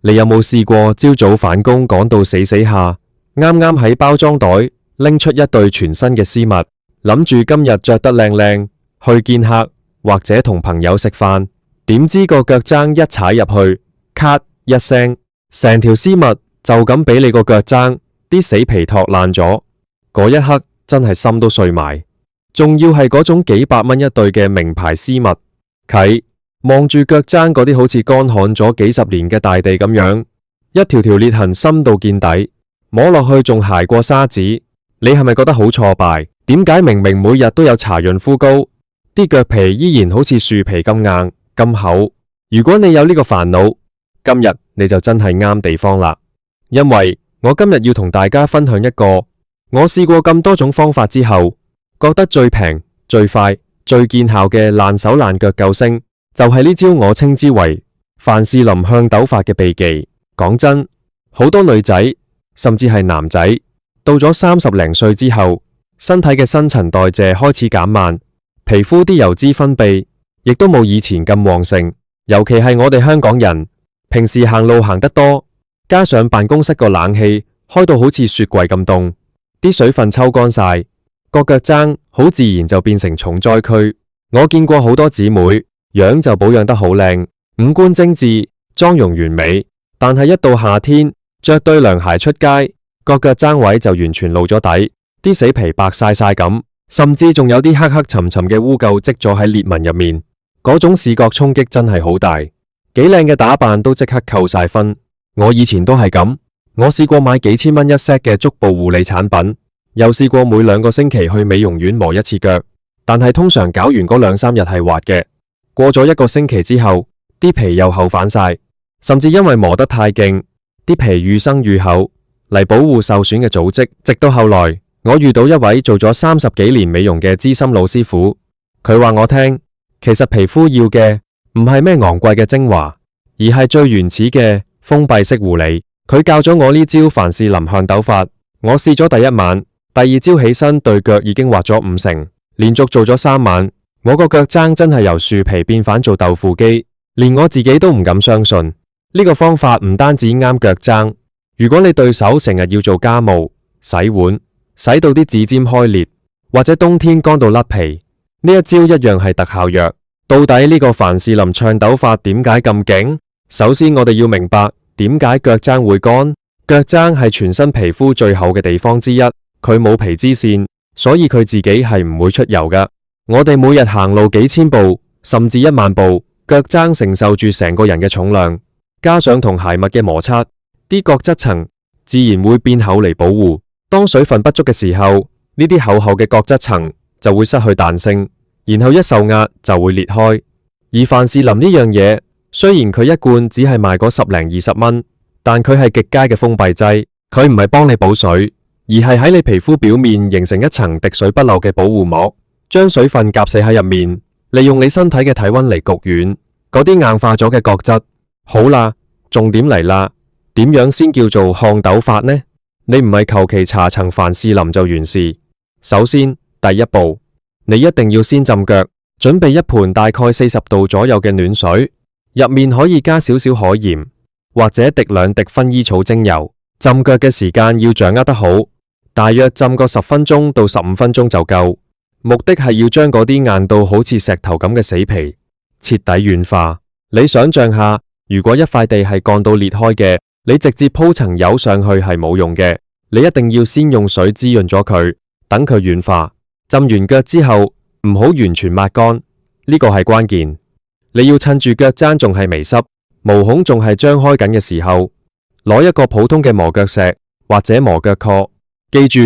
你有冇試過朝早返工趕到死死下，啱啱喺包裝袋拎出一對全新嘅絲襪，諗住今日着得靚靚去見客或者同朋友食飯，點知個腳踭一踩入去，咔一聲，成條絲襪就咁俾你個腳踭啲死皮托爛咗，嗰一刻真係心都碎埋，仲要係嗰種幾百蚊一對嘅名牌絲襪，啟望住腳踭嗰啲好似乾旱咗幾十年嘅大地咁樣，一條條裂痕深到見底，摸落去仲鞋過沙子，你係咪覺得好挫敗？點解明明每日都有搽潤膚膏，啲腳皮依然好似樹皮咁硬咁厚？如果你有呢個煩惱，今日你就真係啱地方啦，因為我今日要同大家分享一個我試過咁多種方法之後，覺得最平、最快、最見效嘅爛手爛腳救星，就係呢招我稱之為凡士林向斗法嘅秘技。講真，好多女仔甚至係男仔，到咗30零歲之後，身體嘅新陳代謝開始減慢，皮膚啲油脂分泌亦都冇以前咁旺盛。尤其係我哋香港人，平時行路行得多，加上辦公室個冷氣開到好似雪櫃咁凍，啲水分抽乾晒，個腳踭好自然就變成重災區。我見過好多姊妹樣就保養得好靚，五官精緻，妝容完美，但係一到夏天着對涼鞋出街，個腳踭位就完全露咗底，啲死皮白晒晒咁，甚至仲有啲黑黑沉沉嘅污垢積咗喺裂紋入面，嗰種視覺衝擊真係好大，幾靚嘅打扮都即刻扣晒分。我以前都係咁，我試過買幾千蚊一 set 嘅足部護理產品，又試過每2個星期去美容院磨一次腳，但係通常搞完嗰2-3日係滑嘅，過咗1個星期之後，啲皮又厚返晒，甚至因為磨得太勁，啲皮愈生愈厚嚟保護受損嘅組織。直到後來，我遇到一位做咗30幾年美容嘅資深老師傅，佢話我聽，其實皮膚要嘅唔係咩昂貴嘅精華，而係最原始嘅封閉式護理。佢教咗我呢招凡士林向斗法，我試咗第1晚，第2朝起身對腳已經滑咗50%，連續做咗3晚，我個腳踭真係由樹皮變返做豆腐肌，連我自己都唔敢相信。呢個方法唔單止啱腳踭，如果你對手成日要做家務、洗碗，洗到啲指尖開裂，或者冬天乾到甩皮，呢一招一樣係特效藥。到底呢個凡士林向斗法點解咁勁？首先我哋要明白點解腳踭會乾。腳踭係全身皮膚最厚嘅地方之一，佢冇皮脂腺，所以佢自己係唔會出油㗎。我哋每日行路幾千步，甚至1萬步，腳踭承受住成個人嘅重量，加上同鞋襪嘅摩擦，啲角質層自然會變厚嚟保護。當水分不足嘅時候，呢啲厚厚嘅角質層就會失去彈性，然後一受壓就會裂開。而凡士林呢樣嘢，雖然佢一罐只係賣嗰10零20蚊，但佢係極佳嘅封閉劑。佢唔係幫你補水，而係喺你皮膚表面形成一層滴水不漏嘅保護膜，將水分夾死喺入面，利用你身體嘅體溫嚟焗軟嗰啲硬化咗嘅角質。好啦，重點嚟啦，點樣先叫做向斗法呢？你唔係求其搽層凡士林就完事。首先，第1步，你一定要先浸腳，準備一盆大概40度左右嘅暖水，入面可以加少少海鹽，或者滴2滴薰衣草精油。浸腳嘅時間要掌握得好，大約浸個10分鐘到15分鐘就夠。目的係要將嗰啲硬到好似石頭咁嘅死皮徹底軟化。你想象下，如果一塊地係乾到裂開嘅，你直接鋪層油上去係冇用嘅，你一定要先用水滋潤咗佢，等佢軟化。浸完腳之後，唔好完全抹乾，呢個係關鍵。你要趁住腳踭仲係微濕，毛孔仲係張開緊嘅時候，攞一個普通嘅磨腳石或者磨腳殼，記住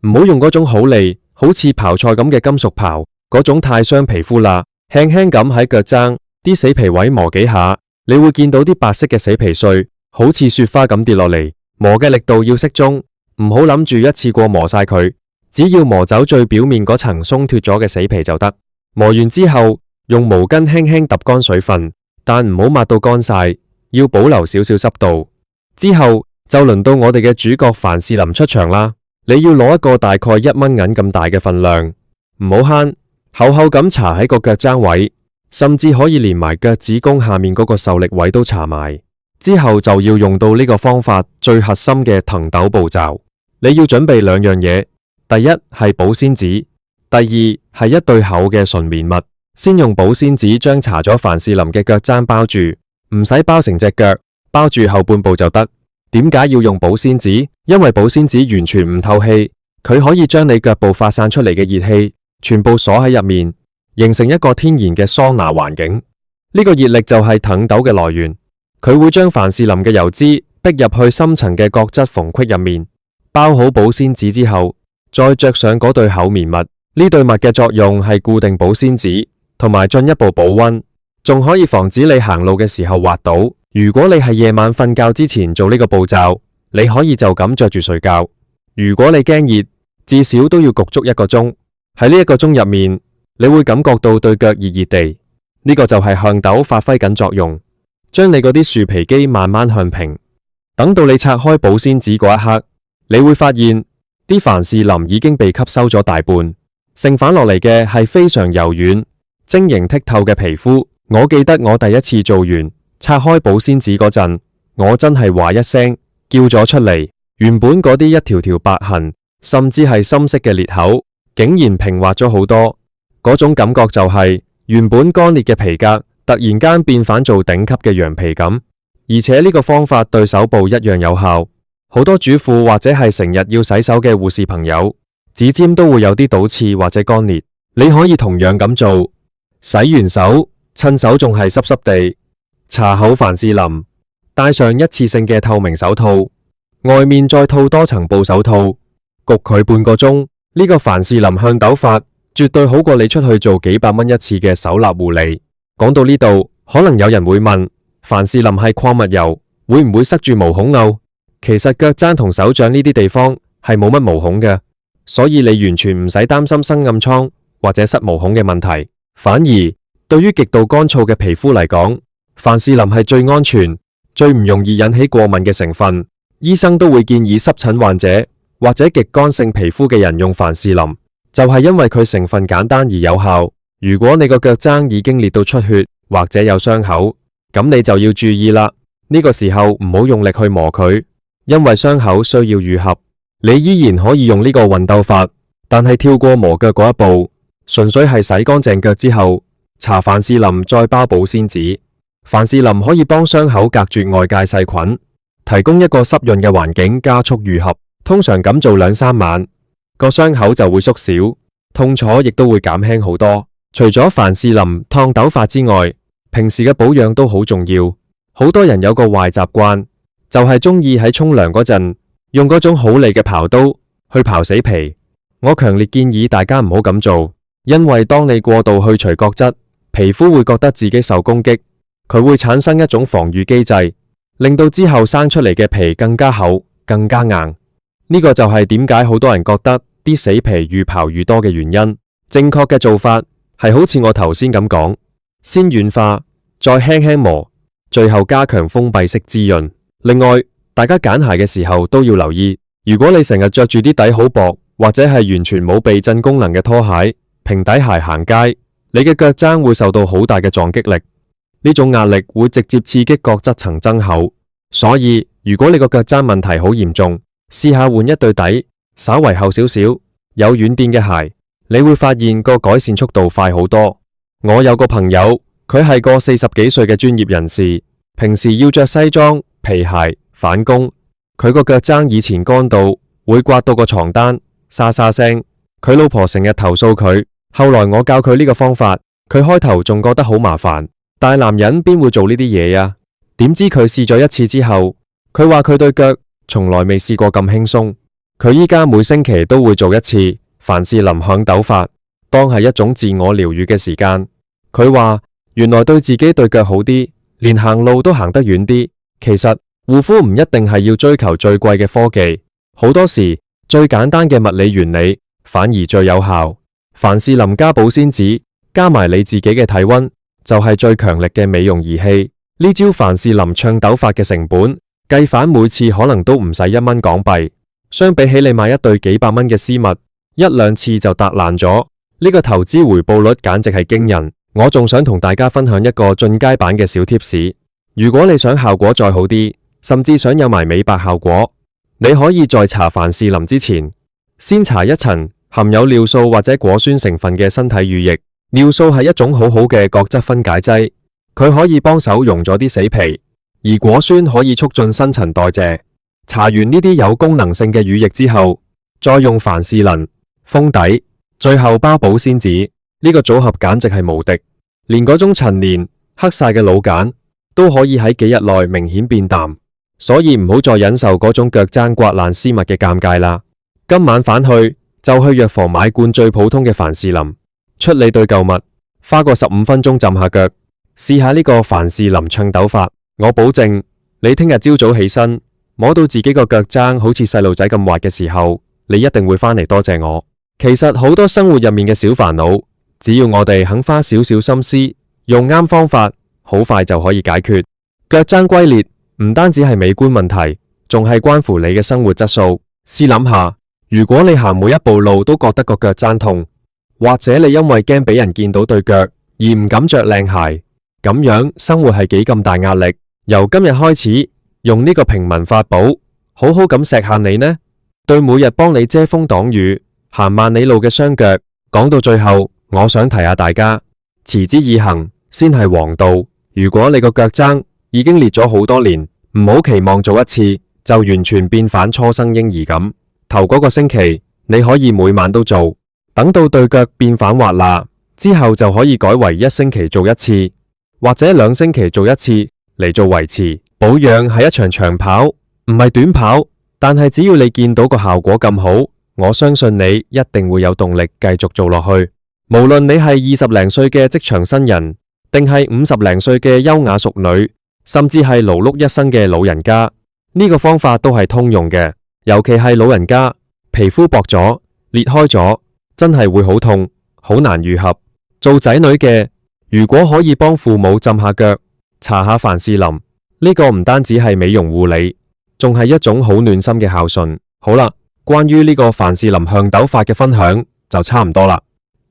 唔好用嗰種好利，好似刨菜咁嘅金屬刨，嗰種太傷皮膚啦。輕輕咁喺腳踭啲死皮位磨幾下，你會見到啲白色嘅死皮碎，好似雪花咁跌落嚟。磨嘅力度要適中，唔好諗住一次過磨晒佢，只要磨走最表面嗰層鬆脫咗嘅死皮就得。磨完之後，用毛巾輕輕揼乾水分，但唔好抹到乾晒，要保留少少濕度。之後就輪到我哋嘅主角凡士林出場啦。你要攞一個大概1蚊銀咁大嘅份量，唔好慳，厚厚咁搽喺個腳踭位，甚至可以連埋腳趾公下面嗰個受力位都搽埋。之後就要用到呢個方法最核心嘅騰斗步驟。你要準備兩樣嘢，第一係保鮮紙，第二係一對厚嘅純棉襪。先用保鮮紙將搽咗凡士林嘅腳踭包住，唔使包成隻腳，包住後半部就得。點解要用保鮮紙？因為保鮮紙完全唔透氣，佢可以將你腳部發散出嚟嘅熱氣全部鎖喺入面，形成一個天然嘅桑拿環境。呢個熱力就係騰斗嘅來源，佢會將凡士林嘅油脂逼入去深層嘅角質縫隙入面。包好保鮮紙之後，再着上嗰對厚棉襪。呢對襪嘅作用係固定保鮮紙，同埋進一步保溫，仲可以防止你行路嘅時候滑倒。如果你係夜晚瞓覺之前做呢個步驟，你可以就咁着住睡覺。如果你驚熱，至少都要焗足1個鐘。喺呢1個鐘入面，你會感覺到對腳熱熱地。呢個就係向斗發揮緊作用，將你嗰啲樹皮機慢慢向平。等到你拆開保鮮紙嗰一刻，你會發現啲凡士林已經被吸收咗大半，剩返落嚟嘅係非常柔軟、晶瑩剔透嘅皮膚。我記得我第一次做完拆開保鮮紙嗰陣，我真係話一聲叫咗出嚟。原本嗰啲一條條白痕，甚至係深色嘅裂口，竟然平滑咗好多。嗰種感覺就係原本乾裂嘅皮革突然間變返做頂級嘅羊皮咁。而且呢個方法對手部一樣有效。好多主婦或者係成日要洗手嘅護士朋友，指尖都會有啲倒刺或者乾裂。你可以同樣咁做，洗完手，趁手仲係濕濕地，搽好凡士林，戴上一次性嘅透明手套，外面再套多層布手套，焗佢半個鐘。呢個凡士林向斗法絕對好過你出去做幾百蚊一次嘅手蠟護理。講到呢度，可能有人會問，凡士林係礦物油，會唔會塞住毛孔漚？其實腳踭同手掌呢啲地方係冇乜毛孔嘅，所以你完全唔使擔心生暗瘡或者塞毛孔嘅問題。反而對於極度乾燥嘅皮膚嚟講，凡士林係最安全、最唔容易引起過敏嘅成分。醫生都會建議濕疹患者或者極乾性皮膚嘅人用凡士林，就係因為佢成分簡單而有效。如果你個腳踭已經裂到出血或者有傷口，咁你就要注意啦。呢個時候唔好用力去磨佢，因為傷口需要愈合。你依然可以用呢個運鬥法，但係跳過磨腳嗰一步，純粹係洗乾淨腳之後，搽凡士林再包保鮮紙。凡士林可以幫傷口隔絕外界細菌，提供一個濕潤嘅環境，加速愈合。通常咁做2-3晚，個傷口就會縮小，痛楚亦都會減輕好多。除咗凡士林燙斗法之外，平時嘅保養都好重要。好多人有個壞習慣，就係中意喺沖涼嗰陣用嗰種好利嘅刨刀去刨死皮。我強烈建議大家唔好咁做，因為當你過度去除角質，皮膚會覺得自己受攻擊，佢會產生一種防禦機制，令到之後生出嚟嘅皮更加厚、更加硬。呢個就係點解好多人覺得啲死皮越刨越多嘅原因。正確嘅做法係好似我頭先咁講，先軟化，再輕輕磨，最後加強封閉式滋潤。另外，大家揀鞋嘅時候都要留意，如果你成日着住啲底好薄或者係完全冇避震功能嘅拖鞋、平底鞋行街，你嘅腳踭會受到好大嘅撞擊力，呢種壓力會直接刺激角質層增厚。所以如果你個腳踭問題好嚴重，試下換一對底稍為厚少少、有軟墊嘅鞋，你會發現個改善速度快好多。我有個朋友，佢係個40幾歲嘅專業人士，平時要着西裝、皮鞋返工，佢個腳踭以前乾到會刮到個床單沙沙聲，佢老婆成日投訴佢。後來我教佢呢個方法，佢開頭仲覺得好麻煩，但係男人邊會做呢啲嘢啊？點知佢試咗一次之後，佢話佢對腳從來未試過咁輕鬆。佢依家每星期都會做一次凡士林響斗法，當係一種自我療癒嘅時間。佢話原來對自己對腳好啲，連行路都行得遠啲。其實護膚唔一定係要追求最貴嘅科技，好多時最簡單嘅物理原理反而最有效。凡士林加保鮮紙加埋你自己嘅體溫，就係最強力嘅美容儀器。呢招凡士林炝斗法嘅成本計返每次可能都唔使1蚊港幣，相比起你買一對幾百蚊嘅絲襪，1-2次就搭爛咗。呢個投資回報率簡直係驚人。我仲想同大家分享一個進階版嘅小貼士。如果你想效果再好啲，甚至想有埋美白效果，你可以在搽凡士林之前，先搽一層含有尿素或者果酸成分嘅身體乳液。尿素係一種好好嘅角質分解劑，佢可以幫手溶咗啲死皮，而果酸可以促進新陳代謝。搽完呢啲有功能性嘅乳液之後，再用凡士林封底，最後包保鮮紙，呢個組合簡直係無敵，連嗰種陳年黑晒嘅老繭都可以喺幾日內明顯變淡，所以唔好再忍受嗰種腳踭刮爛絲襪嘅尷尬啦。今晚返去就去藥房買罐最普通嘅凡士林，出你對舊襪，花個15分鐘浸下腳，試下呢個凡士林熨斗法，我保證你聽日朝早起身摸到自己個腳踭好似細路仔咁滑嘅時候，你一定會返嚟多謝我。其實好多生活入面嘅小煩惱，只要我哋肯花少少心思，用啱方法，好快就可以解決。腳踭龜裂唔單止係美觀問題，仲係關乎你嘅生活質素。試諗下，如果你行每一步路都覺得個腳踭痛，或者你因為驚俾人見到對腳而唔敢着靚鞋，咁樣生活係幾咁大壓力。由今日開始，用呢個平民法寶，好好咁錫下你呢，對每日幫你遮風擋雨、行萬里路嘅雙腳。講到最後，我想提下大家，持之以恆先係王道。如果你個腳踭已經裂咗好多年，唔好期望做一次就完全變返初生嬰兒咁。頭嗰個星期你可以每晚都做，等到對腳變返滑啦之後，就可以改為1星期做一次，或者2星期做一次嚟做維持。保養係一場長跑，唔係短跑，但係只要你見到個效果咁好，我相信你一定會有動力繼續做落去。無論你係20零歲嘅職場新人，定係50零歲嘅優雅淑女，甚至係勞碌一生嘅老人家，呢個方法都係通用嘅。尤其係老人家，皮膚薄咗、裂開咗，真係會好痛，好難愈合。做仔女嘅，如果可以幫父母浸下腳、搽下凡士林，呢個唔單止係美容護理，仲係一種好暖心嘅孝順。好啦，關於呢個凡士林熨斗法嘅分享就差唔多啦。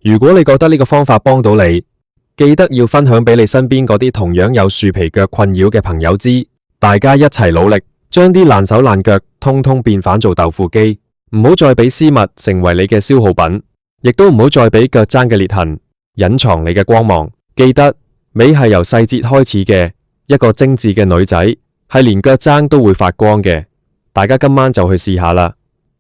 如果你覺得呢個方法幫到你，記得要分享俾你身邊嗰啲同樣有樹皮腳困擾嘅朋友知，大家一齊努力，將啲爛手爛腳通通變返做豆腐機。唔好再俾絲襪成為你嘅消耗品，亦都唔好再俾腳踭嘅裂痕隱藏你嘅光芒。記得美係由細節開始嘅，一個精緻嘅女仔係連腳踭都會發光嘅。大家今晚就去試下啦！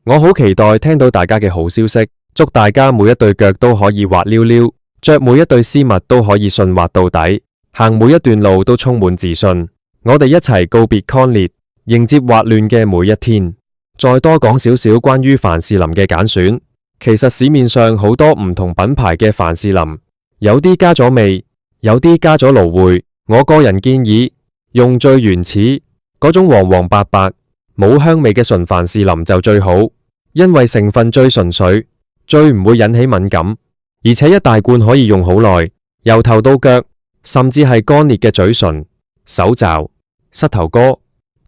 我好期待聽到大家嘅好消息，祝大家每一對腳都可以滑溜溜，着每一對絲襪都可以順滑到底，行每一段路都充滿自信。我哋一齊告別糠裂，迎接滑嫩嘅每一天。再多講少少關於凡士林嘅揀選，其實市面上好多唔同品牌嘅凡士林，有啲加咗味，有啲加咗蘆薈。我個人建議用最原始嗰種黃黃白白冇香味嘅純凡士林就最好，因為成分最純粹，最唔會引起敏感，而且一大罐可以用好耐，由頭到腳，甚至係乾裂嘅嘴唇、手肘、膝頭哥，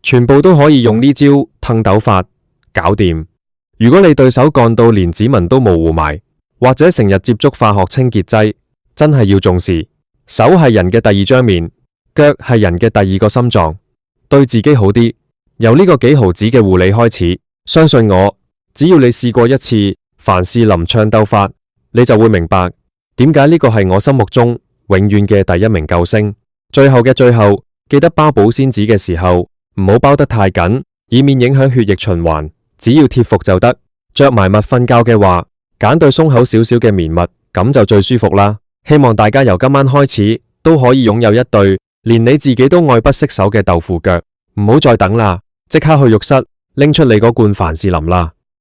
全部都可以用呢招熨斗法搞掂。如果你對手乾到連指紋都模糊埋，或者成日接觸化學清潔劑，真係要重視。手係人嘅第二張面，腳係人嘅第二個心臟，對自己好啲。由呢個幾毫子嘅護理開始，相信我，只要你試過一次凡士林熨斗法，你就會明白點解呢個係我心目中永遠嘅第一名救星。最後嘅最後，記得包保鮮紙嘅時候唔好包得太緊，以免影響血液循環。只要貼服就得。着埋襪瞓覺嘅話，揀對鬆口少少嘅棉襪，咁就最舒服啦。希望大家由今晚開始都可以擁有一對連你自己都愛不釋手嘅豆腐腳。唔好再等啦，即刻去浴室拎出你嗰罐凡士林啦。